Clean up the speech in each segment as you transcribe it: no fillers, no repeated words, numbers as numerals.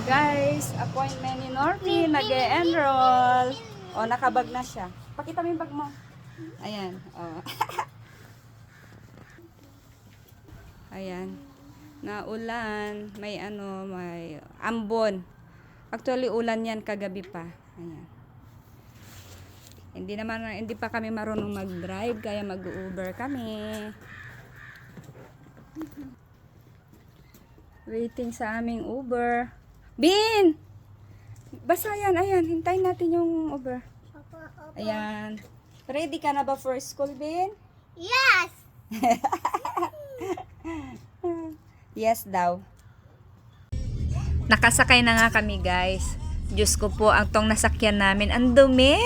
Guys, appointment ni Norby, nag-e-enroll. O, nakabag na siya. Pakita mo yung bag mo. Ayan, o. Ayan. Naulan, may ambon. Actually, ulan yan kagabi pa. Ayan. Hindi pa kami marunong mag-drive, kaya mag-Uber kami. Waiting sa aming Uber. Bin! Basta yan, ayan. Hintayin natin yung Uber. Ayan. Ready ka na ba for school, Bin? Yes! Yes daw. Nakasakay na nga kami, guys. Diyos ko po, ang tong nasakyan namin, ang dumi.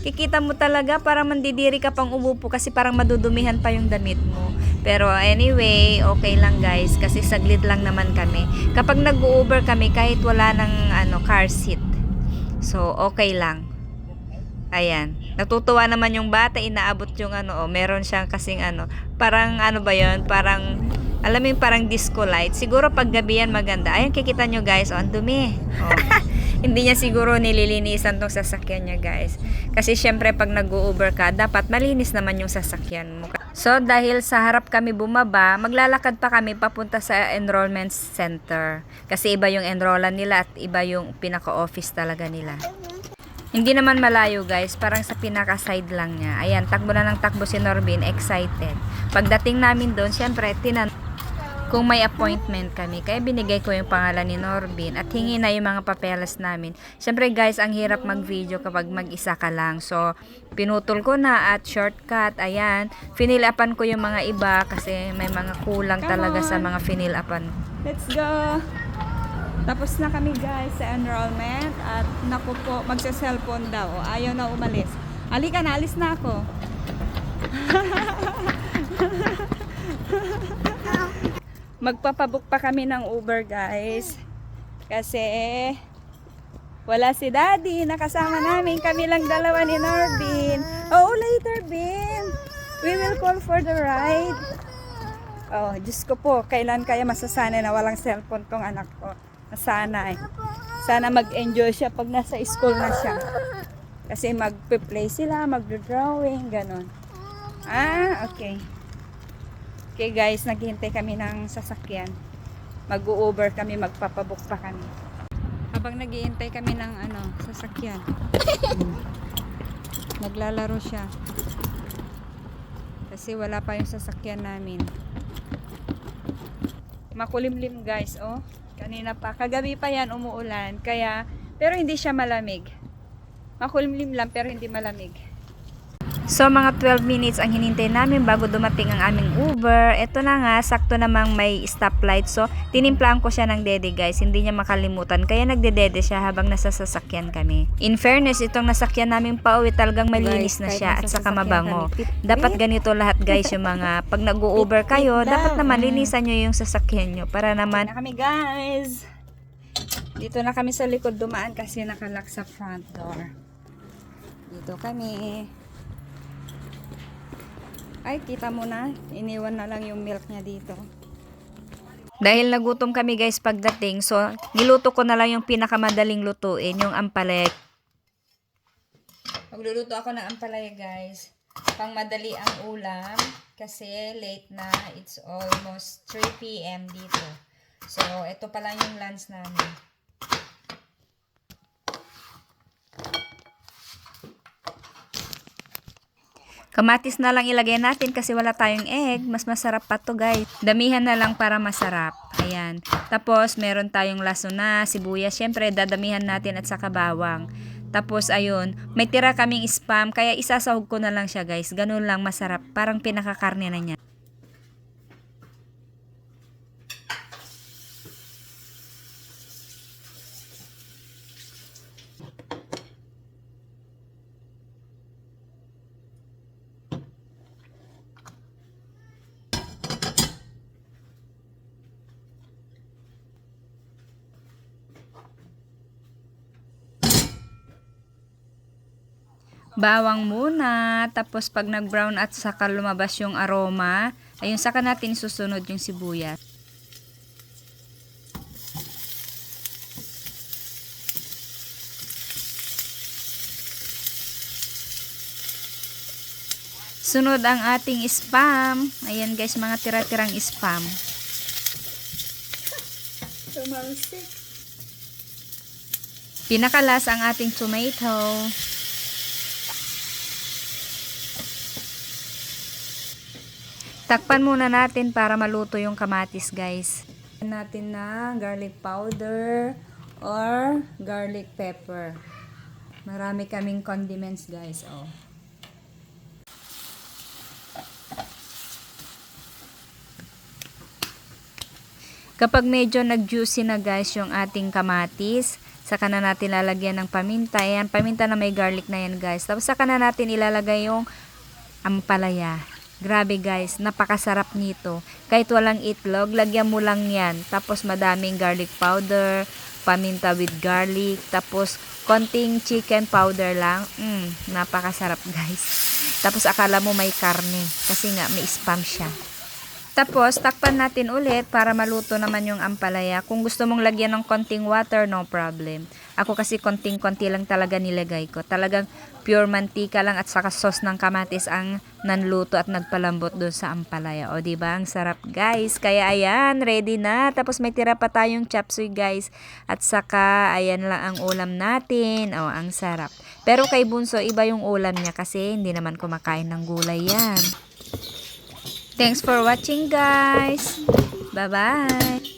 Kikita mo talaga, parang mandidiri ka pang umupo kasi parang madudumihan pa yung damit mo. Pero anyway, okay lang guys kasi saglit lang naman kami. Kapag nag-Uber kami kahit wala ng car seat. So okay lang. Ayan. Natutuwa naman yung bata, inaabot yung meron siyang kasing parang ba yun? Parang alam mo yung parang disco light. Siguro pag gabi yan maganda. Ayan, kikita nyo guys, ang dumi. Oh. Hindi niya siguro nililinisan tong sasakyan niya guys. Kasi syempre pag nag-Uber ka, dapat malinis naman yung sasakyan mo. So dahil sa harap kami bumaba, maglalakad pa kami papunta sa enrollment center. Kasi iba yung enrollan nila at iba yung pinaka-office talaga nila. Hindi naman malayo guys, parang sa pinaka-side lang niya. Ayan, takbo na ng takbo si Norbin, excited. Pagdating namin doon, syempre kung may appointment kami. Kaya binigay ko yung pangalan ni Norbin at hingi na yung mga papeles namin. Siyempre guys, ang hirap mag-video kapag mag-isa ka lang. So, pinutol ko na at shortcut. Ayan, finilapan ko yung mga iba kasi may mga kulang talaga sa mga finilapan. Let's go! Tapos na kami guys sa enrollment at naku po, magsa-cellphone daw. Ayaw na umalis. Halika na, alis na ako. Magpapabook pa kami ng Uber guys kasi wala si Daddy, nakasama namin, kami lang dalawa ni Norbin. Oh, later Bin, we will call for the ride. Oh, Diyos ko po, kailan kaya masasanay na walang cellphone tong anak ko. Sana sana mag-enjoy siya pag nasa school na siya kasi magpe-play sila, magdo-drawing, ganon. Okay. Okay guys, naghihintay kami ng sasakyan. Mag-u-Uber kami, magpapabook pa kami. Habang naghihintay kami ng sasakyan. Naglalaro siya. Kasi wala pa yung sasakyan namin. Makulimlim guys, oh. Kanina pa, kagabi pa yan umuulan. Kaya, pero hindi siya malamig. Makulimlim lang pero hindi malamig. So mga 12 minutes ang hinintay namin bago dumating ang aming Uber. Ito na nga, sakto namang may stoplight. So tinimplaan ko siya ng dede guys, hindi niya makalimutan. Kaya nagdedede siya habang nasa sasakyan kami. In fairness, itong nasakyan namin pauwi talagang malinis na siya at saka mabango. Dapat ganito lahat guys, yung mga pag nag-Uber kayo, dapat naman linisan nyo yung sasakyan nyo para naman. Na kami guys. Dito na kami sa likod dumaan kasi nakalock sa front door. Dito kami. Ay, kita mo na. Iniwan na lang yung milk niya dito. Dahil nagutom kami guys pagdating, so niluto ko na lang yung pinakamadaling lutuin, yung ampalaya. Magluluto ako ng ampalaya guys. Pang madali ang ulam kasi late na. It's almost 3 PM dito. So, ito pa lang yung lunch namin. Kamatis na lang ilagay natin kasi wala tayong egg. Mas masarap pa to guys. Damihan na lang para masarap. Ayan. Tapos meron tayong laso na, sibuyas. Syempre dadamihan natin at saka bawang. Tapos ayun, may tira kaming spam kaya isasahog ko na lang siya guys. Ganun lang masarap. Parang pinakakarne na niya. Bawang muna, tapos pag nag-brown at saka lumabas yung aroma, ayun saka natin susunod yung sibuyas. Sunod ang ating spam. Ayan guys, mga tira-tirang spam. Pinakalas ang ating tomato. Takpan muna natin para maluto yung kamatis guys. Natin na garlic powder or garlic pepper. Marami kaming condiments guys. Oh. Kapag medyo nag-juicy na guys yung ating kamatis, saka na natin lalagyan ng paminta. Ayan, paminta na may garlic na yan guys. Tapos saka na natin ilalagay yung ampalaya. Grabe guys, napakasarap nito. Kahit walang itlog, lagyan mo lang yan. Tapos madaming garlic powder, paminta with garlic, tapos konting chicken powder lang. Napakasarap guys. Tapos akala mo may karne kasi nga may spam siya. Tapos, takpan natin ulit para maluto naman yung ampalaya. Kung gusto mong lagyan ng konting water, no problem. Ako kasi konting-konti lang talaga nilagay ko. Talagang pure mantika lang at saka sauce ng kamatis ang nanluto at nagpalambot doon sa ampalaya. O, diba? Ang sarap, guys. Kaya, ayan, ready na. Tapos, may tira pa tayong chop suey, guys. At saka, ayan lang ang ulam natin. O, ang sarap. Pero kay Bunso, iba yung ulam niya kasi hindi naman kumakain ng gulay yan. Thanks for watching guys. Bye-bye.